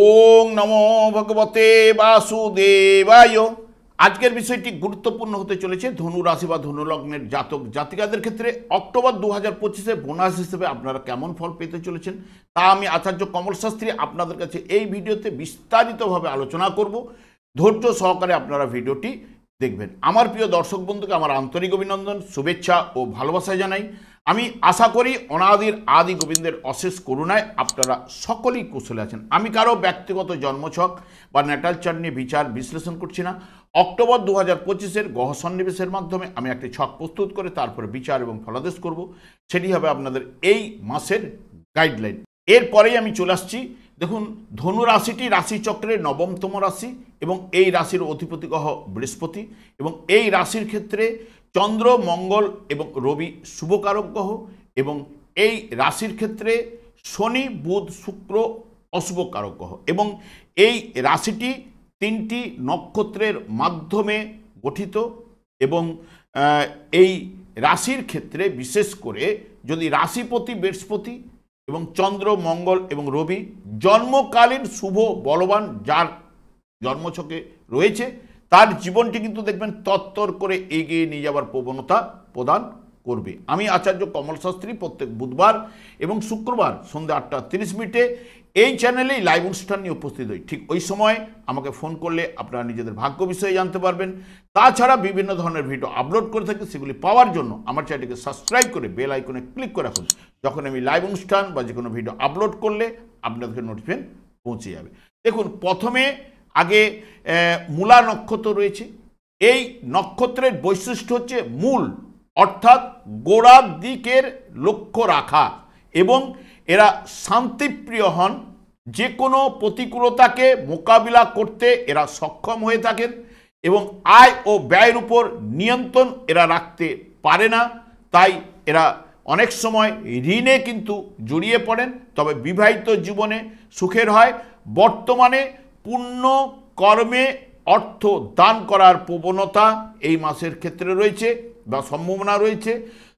ওং নমো ভগবতে বাসুদেবায়। আজকের বিষয়টি গুরুত্বপূর্ণ হতে চলেছে ধনু রাশি বা ধনু লগ্নের জাতক জাতিকাদের ক্ষেত্রে। অক্টোবর 2025-এ বোনাস হিসেবে আপনারা কেমন ফল পেতে চলেছেন তা আমি আচার্য কমল শাস্ত্রী আপনাদের কাছে এই ভিডিওতে বিস্তারিতভাবে আলোচনা করব। ধৈর্য সহকারে আপনারা ভিডিওটি দেখবেন। আমার প্রিয় দর্শক বন্ধুকে আমার আন্তরিক অভিনন্দন, শুভেচ্ছা ও ভালোবাসা জানাই। আমি আশা করি অনাদির আদি গোবিন্দের অশেষ করুণায় আপনারা সকলেই কুশলে আছেন। আমি কারো ব্যক্তিগত জন্মছক বা ন্যাটাল চার্ট নিয়ে বিচার বিশ্লেষণ করছি না। অক্টোবর 2025-এর গ্রহ সন্নিবেশের মাধ্যমে আমি একটি ছক প্রস্তুত করে তারপরে বিচার এবং ফলাদেশ করব। সেটি হবে আপনাদের এই মাসের গাইডলাইন। এরপরেই আমি চলে আসছি। দেখুন, ধনু রাশিটি রাশিচক্রের নবমতম রাশি এবং এই রাশির অধিপতি গ্রহ বৃহস্পতি, এবং এই রাশির ক্ষেত্রে চন্দ্র, মঙ্গল এবং রবি শুভকারক গ্রহ, এবং এই রাশির ক্ষেত্রে শনি, বুধ, শুক্র অশুভকারক গ্রহ, এবং এই রাশিটি 3টি নক্ষত্রের মাধ্যমে গঠিত। এবং এই রাশির ক্ষেত্রে বিশেষ করে যদি রাশিপতি বৃহস্পতি এবং চন্দ্র, মঙ্গল এবং রবি জন্মকালীন শুভ বলবান যার জন্মছকে রয়েছে, তার জীবনটি কিন্তু দেখবেন তত্তর করে এগিয়ে নিয়ে যাওয়ার প্রবণতা প্রদান করবে। আমি আচার্য কমল শাস্ত্রী প্রত্যেক বুধবার এবং শুক্রবার সন্ধ্যা 8:30 এই চ্যানেলেই লাইভ অনুষ্ঠান নিয়ে উপস্থিত হই। ঠিক ওই সময় আমাকে ফোন করলে আপনারা নিজেদের ভাগ্য বিষয়ে জানতে পারবেন। তাছাড়া বিভিন্ন ধরনের ভিডিও আপলোড করে থাকি, সেগুলি পাওয়ার জন্য আমার চ্যানেলটিকে সাবস্ক্রাইব করে বেল আইকনে ক্লিক করে রাখুন। যখন আমি লাইভ অনুষ্ঠান বা যে কোনো ভিডিও আপলোড করলে আপনাদেরকে নোটিফিকেশন পৌঁছে যাবে। দেখুন, প্রথমে আগে মূলা নক্ষত্র রয়েছে। এই নক্ষত্রের বৈশিষ্ট্য হচ্ছে মূল, অর্থাৎ গোড়ার দিকের লক্ষ্য রাখা, এবং এরা শান্তিপ্রিয় হন। যে কোনো প্রতিকূলতাকে মোকাবিলা করতে এরা সক্ষম হয়ে থাকেন, এবং আয় ও ব্যয়ের উপর নিয়ন্ত্রণ এরা রাখতে পারে না। তাই এরা অনেক সময় ঋণে কিন্তু জড়িয়ে পড়েন, তবে বিবাহিত জীবনে সুখের হয়। বর্তমানে পুণ্য কর্মে অর্থ দান করার প্রবণতা এই মাসের ক্ষেত্রে রয়েছে বা সম্ভাবনা রয়েছে।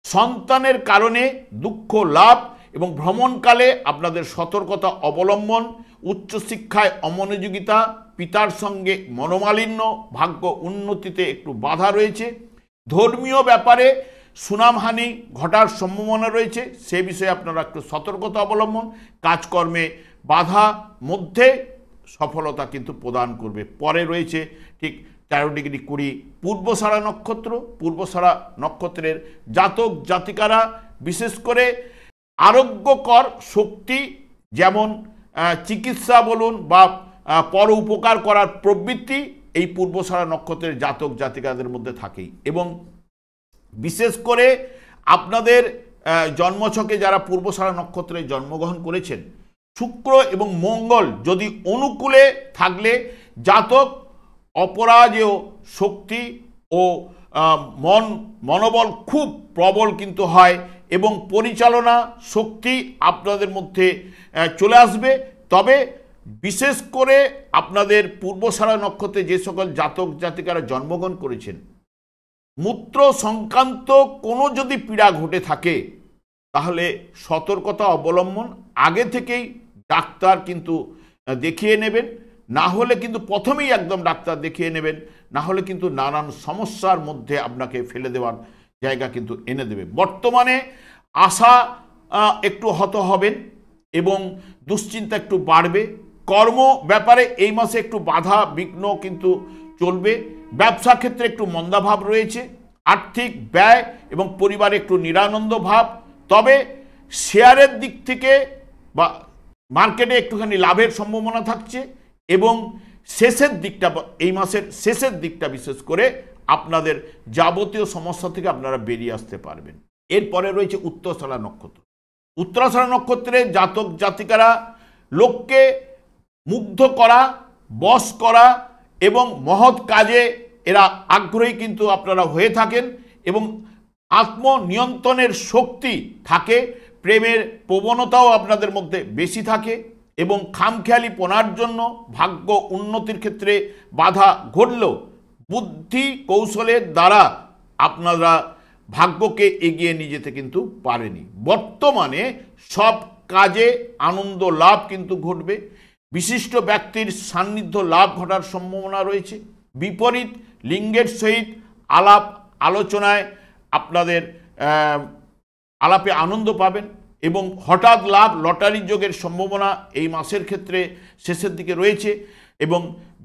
সন্তানের কারণে দুঃখ লাভ এবং ভ্রমণকালে আপনাদের সতর্কতা অবলম্বন। উচ্চশিক্ষায় অমনোযোগিতা, পিতার সঙ্গে মনোমালিন্য, ভাগ্য উন্নতিতে একটু বাধা রয়েছে। ধর্মীয় ব্যাপারে সুনামহানি ঘটার সম্ভাবনা রয়েছে, সে বিষয়ে আপনারা একটু সতর্কতা অবলম্বন। কাজকর্মে বাধা মধ্যে সফলতা কিন্তু প্রদান করবে। পরে রয়েছে ঠিক 13°20 পূর্বসারা নক্ষত্র। পূর্বসারা নক্ষত্রের জাতক জাতিকারা বিশেষ করে আরোগ্যকর শক্তি, যেমন চিকিৎসা বলুন বা পর উপকার করার প্রবৃত্তি এই পূর্বসারা নক্ষত্রের জাতক জাতিকাদের মধ্যে থাকেই। এবং বিশেষ করে আপনাদের জন্মছকে যারা পূর্বসারা নক্ষত্রে জন্মগ্রহণ করেছেন, শুক্র এবং মঙ্গল যদি অনুকূলে থাকলে জাতক অপরাজেয় শক্তি ও মনোবল খুব প্রবল কিন্তু হয়, এবং পরিচালনা শক্তি আপনাদের মধ্যে চলে আসবে। তবে বিশেষ করে আপনাদের পূর্বসারা নক্ষত্রে যে সকল জাতক জাতিকারা জন্মগ্রহণ করেছেন, মূত্র সংক্রান্ত কোনো যদি পীড়া ঘটে থাকে তাহলে সতর্কতা অবলম্বন, আগে থেকেই ডাক্তার কিন্তু দেখিয়ে নেবেন। না হলে কিন্তু প্রথমেই একদম ডাক্তার দেখিয়ে নেবেন, না হলে কিন্তু নানান সমস্যার মধ্যে আপনাকে ফেলে দেওয়ার জায়গা কিন্তু এনে দেবে। বর্তমানে আশা একটু হত হবেন এবং দুশ্চিন্তা একটু বাড়বে। কর্ম ব্যাপারে এই মাসে একটু বাধা বিঘ্ন কিন্তু চলবে। ব্যবসা ক্ষেত্রে একটু মন্দাভাব রয়েছে। আর্থিক ব্যয় এবং পরিবারে একটু নিরানন্দ ভাব। তবে শেয়ারের দিক থেকে বা মার্কেটে একটুখানি লাভের সম্ভাবনা থাকছে, এবং শেষের দিকটা, এই মাসের শেষের দিকটা বিশেষ করে আপনাদের যাবতীয় সমস্যা থেকে আপনারা বেরিয়ে আসতে পারবেন। এরপরে রয়েছে উত্তরাষাঢ়া নক্ষত্র। উত্তরাষাঢ়া নক্ষত্রে জাতক জাতিকারা লোককে মুগ্ধ করা, বশ করা এবং মহৎ কাজে এরা আগ্রহী কিন্তু আপনারা হয়ে থাকেন, এবং আত্মনিয়ন্ত্রণের শক্তি থাকে। প্রেমের প্রবণতাও আপনাদের মধ্যে বেশি থাকে, এবং খামখেয়ালিপনার জন্য ভাগ্য উন্নতির ক্ষেত্রে বাধা ঘটলেও বুদ্ধি কৌশলের দ্বারা আপনারা ভাগ্যকে এগিয়ে নিয়ে যেতে কিন্তু পারেনি। বর্তমানে সব কাজে আনন্দ লাভ কিন্তু ঘটবে। বিশিষ্ট ব্যক্তির সান্নিধ্য লাভ ঘটার সম্ভাবনা রয়েছে। বিপরীত লিঙ্গের সহিত আলাপ আলোচনায় আপনাদের আলাপে আনন্দ পাবেন এবং হঠাৎ লাভ লটারি যোগের সম্ভাবনা এই মাসের ক্ষেত্রে শেষের দিকে রয়েছে এবং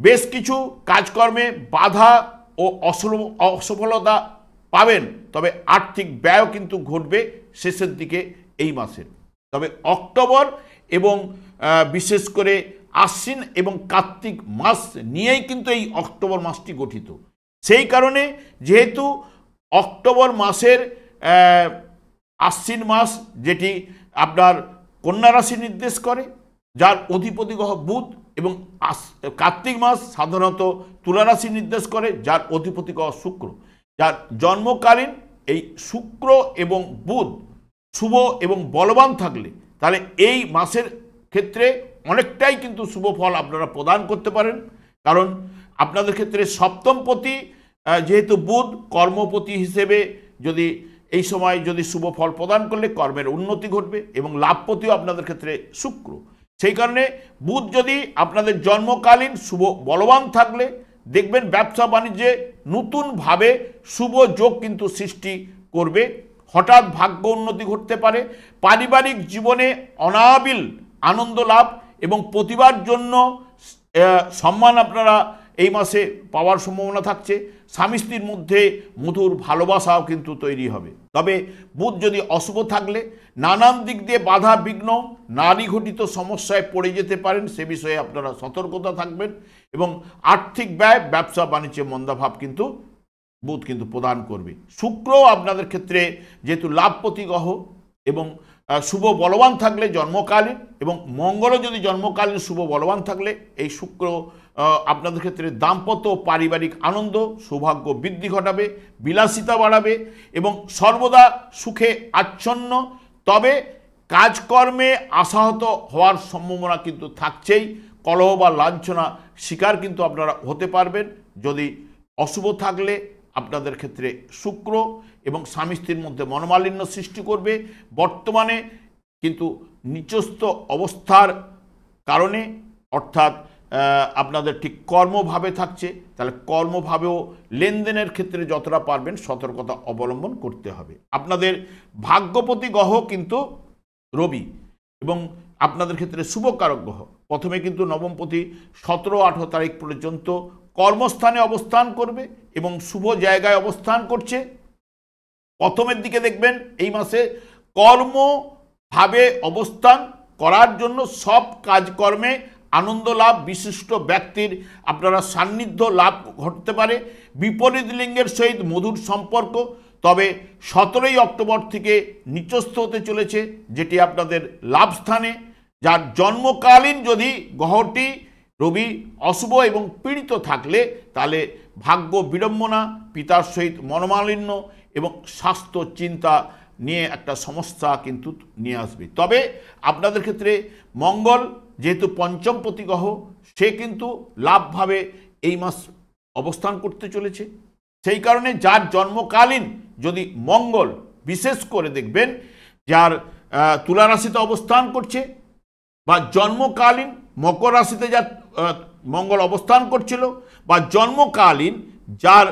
বেশ কিছু কাজকর্মে বাধা ও অসফলতা পাবেন, তবে আর্থিক ব্যয় কিন্তু ঘটবে শেষের দিকে এই মাসের। তবে অক্টোবর এবং বিশেষ করে আশ্বিন এবং কার্তিক মাস নিয়েই কিন্তু এই অক্টোবর মাসটি গঠিত। সেই কারণে যেহেতু অক্টোবর মাসের আশ্বিন মাস যেটি আপনার কন্যা রাশি নির্দেশ করে, যার অধিপতি গ্রহ বুধ, এবং কার্তিক মাস সাধারণত তুলা রাশি নির্দেশ করে, যার অধিপতি গ্রহ শুক্র। যার জন্মকালীন এই শুক্র এবং বুধ শুভ এবং বলবান থাকলে তাহলে এই মাসের ক্ষেত্রে অনেকটাই কিন্তু শুভ ফল আপনারা প্রদান করতে পারেন। কারণ আপনাদের ক্ষেত্রে সপ্তমপতি যেহেতু বুধ কর্মপতি হিসেবে যদি এই সময় যদি শুভ ফল প্রদান করলে কর্মের উন্নতি ঘটবে এবং লাভপতিও আপনাদের ক্ষেত্রে শুক্র। সেই কারণে বুধ যদি আপনাদের জন্মকালীন শুভ বলবান থাকলে দেখবেন ব্যবসা বাণিজ্যে নতুনভাবে শুভ যোগ কিন্তু সৃষ্টি করবে, হঠাৎ ভাগ্য উন্নতি ঘটতে পারে, পারিবারিক জীবনে অনাবিল আনন্দ লাভ এবং প্রতিভার জন্য সম্মান আপনারা এই মাসে পাওয়ার সম্ভাবনা থাকছে। স্বামী স্ত্রীর মধ্যে মধুর ভালোবাসাও কিন্তু তৈরি হবে। তবে বুধ যদি অশুভ থাকলে নানান দিক দিয়ে বাধা বিঘ্ন নারী ঘটিত সমস্যায় পড়ে যেতে পারেন, সে বিষয়ে আপনারা সতর্কতা থাকবেন এবং আর্থিক ব্যয় ব্যবসা বাণিজ্যে মন্দাভাব কিন্তু বুধ কিন্তু প্রদান করবে। শুক্র আপনাদের ক্ষেত্রে যেহেতু লাভপতি গ্রহ এবং শুভ বলবান থাকলে জন্মকালীন, এবং মঙ্গলও যদি জন্মকালীন শুভ বলবান থাকলে এই শুক্র আপনাদের ক্ষেত্রে দাম্পত্য পারিবারিক আনন্দ সৌভাগ্য বৃদ্ধি ঘটাবে, বিলাসিতা বাড়াবে এবং সর্বদা সুখে আচ্ছন্ন। তবে কাজকর্মে আশাহত হওয়ার সম্ভাবনা কিন্তু থাকছেই, কলহ বা লাঞ্ছনা শিকার কিন্তু আপনারা হতে পারবেন। যদি অশুভ থাকলে আপনাদের ক্ষেত্রে শুক্র এবং স্বামী স্ত্রীর মধ্যে মনোমালিন্য সৃষ্টি করবে। বর্তমানে কিন্তু নিচস্থ অবস্থার কারণে অর্থাৎ আপনাদের ঠিক কর্মভাবে থাকছে, তাহলে কর্মভাবেও লেনদেনের ক্ষেত্রে যতটা পারবেন সতর্কতা অবলম্বন করতে হবে। আপনাদের ভাগ্যপতি গ্রহ কিন্তু রবি এবং আপনাদের ক্ষেত্রে শুভকারক গ্রহ। প্রথমে কিন্তু নবমপতি 17-18 তারিখ পর্যন্ত কর্মস্থানে অবস্থান করবে এবং শুভ জায়গায় অবস্থান করছে। প্রথমের দিকে দেখবেন এই মাসে কর্মভাবে অবস্থান করার জন্য সব কাজকর্মে আনন্দ লাভ, বিশিষ্ট ব্যক্তির আপনারা সান্নিধ্য লাভ ঘটতে পারে, বিপরীত লিঙ্গের সহিত মধুর সম্পর্ক। তবে 17ই অক্টোবর থেকে নিচস্থ হতে চলেছে, যেটি আপনাদের লাভ স্থানে, যার জন্মকালীন যদি গ্রহটি রবি অশুভ এবং পীড়িত থাকলে তাহলে ভাগ্য বিড়ম্বনা, পিতার সহিত মনোমালিন্য এবং স্বাস্থ্য চিন্তা নিয়ে একটা সমস্যা কিন্তু নিয়ে আসবে। তবে আপনাদের ক্ষেত্রে মঙ্গল যেহেতু পঞ্চমপতি গ্রহ, সে কিন্তু লাভভাবে এই মাস অবস্থান করতে চলেছে। সেই কারণে যার জন্মকালীন যদি মঙ্গল, বিশেষ করে দেখবেন যার তুলা রাশিতে অবস্থান করছে বা জন্মকালীন মকর রাশিতে যার মঙ্গল অবস্থান করছিল, বা জন্মকালীন যার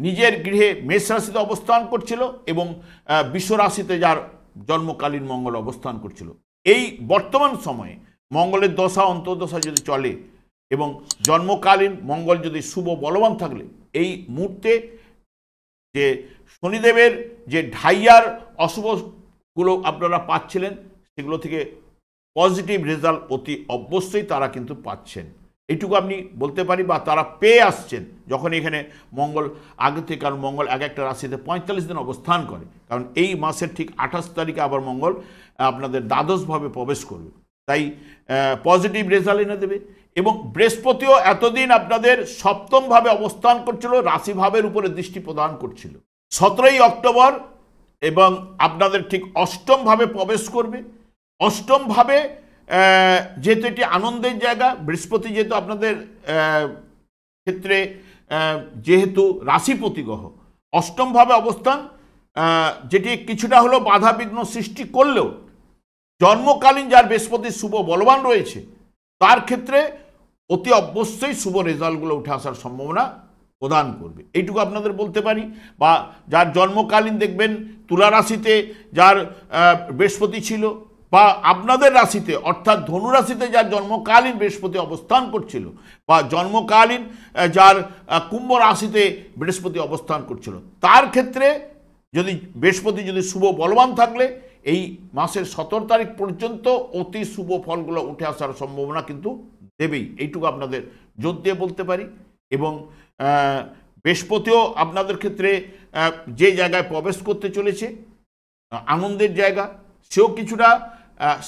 নিজের গৃহে মেষ রাশিতে অবস্থান করছিল এবং বিশ্ব রাশিতে যার জন্মকালীন মঙ্গল অবস্থান করছিল, এই বর্তমান সময়ে মঙ্গলের দশা অন্তর্দশা যদি চলে এবং জন্মকালীন মঙ্গল যদি শুভ বলবান থাকলে এই মুহূর্তে যে শনিদেবের যে ঢাইয়ার অশুভগুলো আপনারা পাচ্ছিলেন সেগুলো থেকে পজিটিভ রেজাল্ট অতি অবশ্যই তারা কিন্তু পাচ্ছেন, এইটুকু আপনি বলতে পারি, বা তারা পেয়ে আসছেন যখন এখানে মঙ্গল আগে থেকে। কারণ মঙ্গল এক একটা রাশিতে 45 দিন অবস্থান করে, কারণ এই মাসের ঠিক 28 তারিখে আবার মঙ্গল আপনাদের দ্বাদশভাবে প্রবেশ করবে, তাই পজিটিভ রেজাল্ট এনে দেবে। এবং বৃহস্পতিও এতদিন আপনাদের সপ্তমভাবে অবস্থান করছিল, রাশিভাবের উপরে দৃষ্টি প্রদান করছিল। 17ই অক্টোবর এবং আপনাদের ঠিক অষ্টমভাবে প্রবেশ করবে। অষ্টমভাবে যেহেতু এটি আনন্দের জায়গা, বৃহস্পতি যেহেতু আপনাদের ক্ষেত্রে যেহেতু রাশিপতি গ্রহ, অষ্টমভাবে অবস্থান যেটি কিছুটা হলেও বাধা বিঘ্ন সৃষ্টি করলেও জন্মকালীন যার বৃহস্পতির শুভ বলবান রয়েছে তার ক্ষেত্রে অতি অবশ্যই শুভ রেজাল্টগুলো উঠে আসার সম্ভাবনা প্রদান করবে, এইটুকু আপনাদের বলতে পারি। বা যার জন্মকালীন দেখবেন তুলা রাশিতে যার বৃহস্পতি ছিল, বা আপনাদের রাশিতে অর্থাৎ ধনু রাশিতে যার জন্মকালীন বৃহস্পতি অবস্থান করছিল, বা জন্মকালীন যার কুম্ভ রাশিতে বৃহস্পতি অবস্থান করছিল, তার ক্ষেত্রে যদি বৃহস্পতি যদি শুভ বলবান থাকলে এই মাসের 17 তারিখ পর্যন্ত অতি শুভ ফলগুলো উঠে আসার সম্ভাবনা কিন্তু দেবেই, এইটুকু আপনাদের জোর দিয়ে বলতে পারি। এবং বৃহস্পতিও আপনাদের ক্ষেত্রে যে জায়গায় প্রবেশ করতে চলেছে আনন্দের জায়গা, সেও কিছুটা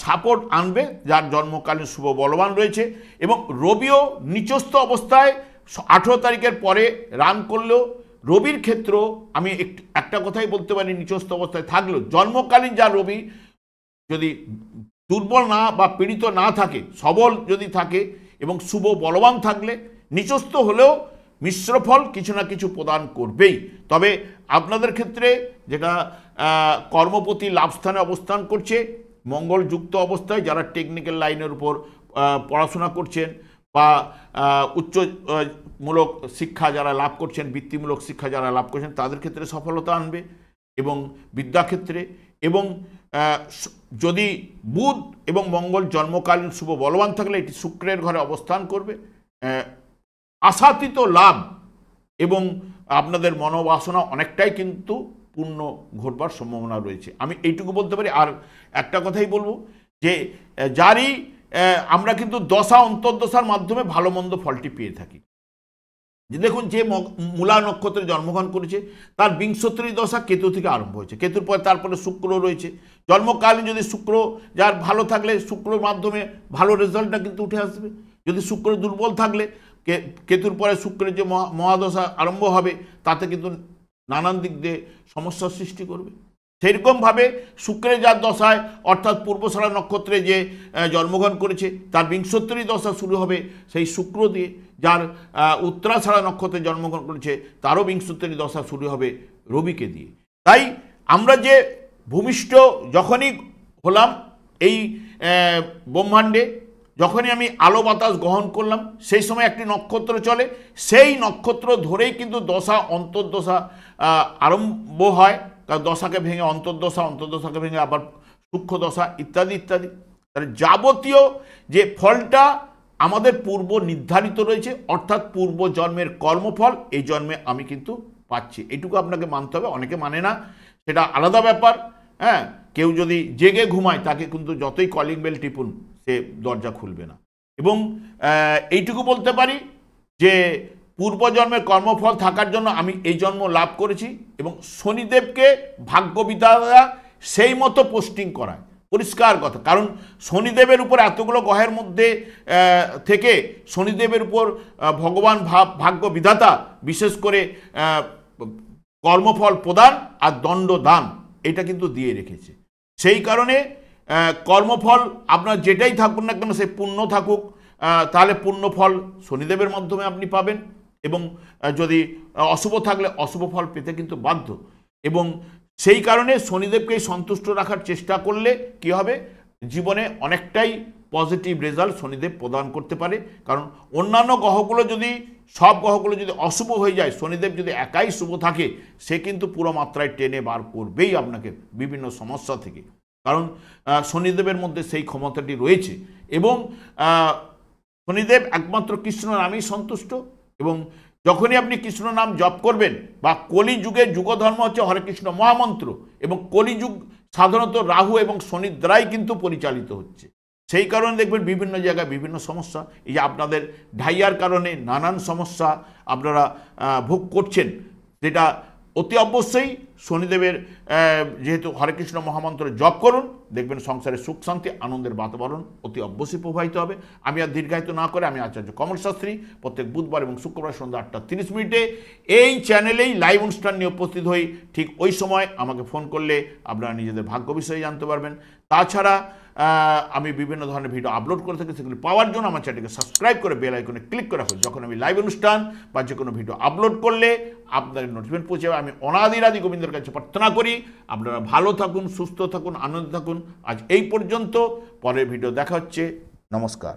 সাপোর্ট আনবে যার জন্মকালীন শুভ বলবান রয়েছে। এবং রবিও নিচস্থ অবস্থায় 18 তারিখের পরে রান করলেও রবির ক্ষেত্র আমি একটা কথাই বলতে পারি, নিচস্থ অবস্থায় থাকলেও জন্মকালীন যা রবি যদি দুর্বল না বা পীড়িত না থাকে, সবল যদি থাকে এবং শুভ বলবান থাকলে নিচস্থ হলেও মিশ্র ফল কিছু না কিছু প্রদান করবেই। তবে আপনাদের ক্ষেত্রে যেটা কর্মপতি লাভস্থানে অবস্থান করছে, মঙ্গল যুক্ত অবস্থায় যারা টেকনিক্যাল লাইনের উপর পড়াশোনা করছেন বা উচ্চমূলক শিক্ষা যারা লাভ করছেন, বৃত্তিমূলক শিক্ষা যারা লাভ করছেন, তাদের ক্ষেত্রে সফলতা আনবে। এবং বিদ্যাক্ষেত্রে এবং যদি বুধ এবং মঙ্গল জন্মকালীন শুভ বলবান থাকলে এটি শুক্রের ঘরে অবস্থান করবে, আশাতীত লাভ এবং আপনাদের মনোবাসনা অনেকটাই কিন্তু পূর্ণ ঘটবার সম্ভাবনা রয়েছে, আমি এইটুকু বলতে পারি। আর একটা কথাই বলবো যে যারই আমরা কিন্তু দশা অন্তর্দশার মাধ্যমে ভালো মন্দ ফলটি পেয়ে থাকি। যে দেখুন যে মূলা নক্ষত্রে জন্মগ্রহণ করেছে তার বিংশোত্তরী দশা কেতু থেকে আরম্ভ হয়েছে, কেতুর পরে তারপরে শুক্র রয়েছে, জন্মকালীন যদি শুক্র যার ভালো থাকলে শুক্রর মাধ্যমে ভালো রেজাল্টটা কিন্তু উঠে আসবে। যদি শুক্র দুর্বল থাকলে কেতুর পরে শুক্রের যে মহাদশা আরম্ভ হবে তাতে কিন্তু নানান দিক দিয়ে সমস্যার সৃষ্টি করবে। সেইরকমভাবে শুক্রের যার দশায় অর্থাৎ পূর্বশারা নক্ষত্রে যে জন্মগ্রহণ করেছে তার বিংশোত্তরী দশা শুরু হবে সেই শুক্র দিয়ে, যার উত্তরাষাঢ়া নক্ষত্রে জন্মগ্রহণ করেছে তারও বিংশোত্তরী দশা শুরু হবে রবিকে দিয়ে। তাই আমরা যে ভূমিষ্ঠ যখনই হলাম এই ব্রহ্মাণ্ডে, যখনই আমি আলো বাতাস গ্রহণ করলাম, সেই সময় একটি নক্ষত্র চলে, সেই নক্ষত্র ধরেই কিন্তু দশা অন্তর্দশা আরম্ভ হয়। তার দশাকে ভেঙে অন্তর্দশা, অন্তর্দশাকে ভেঙে আবার সূক্ষ্ম দশা ইত্যাদি ইত্যাদি। তাহলে যাবতীয় যে ফলটা আমাদের পূর্ব নির্ধারিত রয়েছে, অর্থাৎ পূর্ব জন্মের কর্মফল এই জন্মে আমি কিন্তু পাচ্ছি, এইটুকু আপনাকে মানতে হবে। অনেকে মানে না, সেটা আলাদা ব্যাপার। হ্যাঁ, কেউ যদি জেগে ঘুমায় তাকে কিন্তু যতই কলিং বেল টিপুন সে দরজা খুলবে না। এবং এইটুকু বলতে পারি যে পূর্বজন্মের কর্মফল থাকার জন্য আমি এই জন্ম লাভ করেছি। এবং শনিদেবকে ভাগ্যবিধাতা সেই মতো পোস্টিং করায়, পরিষ্কার কথা। কারণ শনিদেবের উপর এতগুলো গ্রহের মধ্যে থেকে শনিদেবের উপর ভগবান ভাগ্য বিধাতা বিশেষ করে কর্মফল প্রদান আর দণ্ডদান এটা কিন্তু দিয়ে রেখেছে। সেই কারণে কর্মফল আপনার যেটাই থাকুক না কেন, সে পুণ্য থাকুক, তাহলে পুণ্য ফল শনিদেবের মাধ্যমে আপনি পাবেন। এবং যদি অশুভ থাকলে অশুভ ফল পেতে কিন্তু বাধ্য। এবং সেই কারণে শনিদেবকেই সন্তুষ্ট রাখার চেষ্টা করলে কি হবে, জীবনে অনেকটাই পজিটিভ রেজাল্ট শনিদেব প্রদান করতে পারে। কারণ অন্যান্য গ্রহগুলো যদি সব গ্রহগুলো যদি অশুভ হয়ে যায়, শনিদেব যদি একাই শুভ থাকে, সে কিন্তু পুরো মাত্রায় টেনে বার করবেই আপনাকে বিভিন্ন সমস্যা থেকে। কারণ শনিদেবের মধ্যে সেই ক্ষমতাটি রয়েছে। এবং শনিদেব একমাত্র কৃষ্ণ নামেই সন্তুষ্ট। এবং যখনই আপনি কৃষ্ণ নাম জপ করবেন, বা কলিযুগের যুগধর্ম হচ্ছে হরে কৃষ্ণ মহামন্ত্র, এবং কলিযুগ সাধারণত রাহু এবং শনির দ্বারাই কিন্তু পরিচালিত হচ্ছে। সেই কারণে দেখবেন বিভিন্ন জায়গায় বিভিন্ন সমস্যা, এই যে আপনাদের ঢাইয়ার কারণে নানান সমস্যা আপনারা ভোগ করছেন, যেটা অতি অবশ্যই শনিদেবের যেহেতু হরে কৃষ্ণ মহামন্ত্র জপ করুন, দেখবেন সংসারে সুখ শান্তি আনন্দের বাতাবরণ অতি অবশ্যই প্রবাহিত হবে। আমি আর দীর্ঘায়িত না করে আমি আচার্য কমল শাস্ত্রী প্রত্যেক বুধবার এবং শুক্রবার সন্ধ্যা 8:30 এই চ্যানেলেই লাইভ অনুষ্ঠান নিয়ে উপস্থিত হই। ঠিক ওই সময় আমাকে ফোন করলে আপনারা নিজেদের ভাগ্য বিষয়ে জানতে পারবেন। তাছাড়া আমি বিভিন্ন ধরনের ভিডিও আপলোড করে থাকি, সেগুলি পাওয়ার জন্য আমার চ্যানেলকে সাবস্ক্রাইব করে বেল আইকনে ক্লিক করে রাখুন। যখন আমি লাইভ অনুষ্ঠান বা যে কোনো ভিডিও আপলোড করলে আপনাদের নোটিফিকেশন পৌঁছে যাবে। আমি অনাদিরাদি গোবিন্দের কাছে প্রার্থনা করি আপনারা ভালো থাকুন, সুস্থ থাকুন, আনন্দ থাকুন। আজ এই পর্যন্ত, পরের ভিডিও দেখা হচ্ছে। নমস্কার।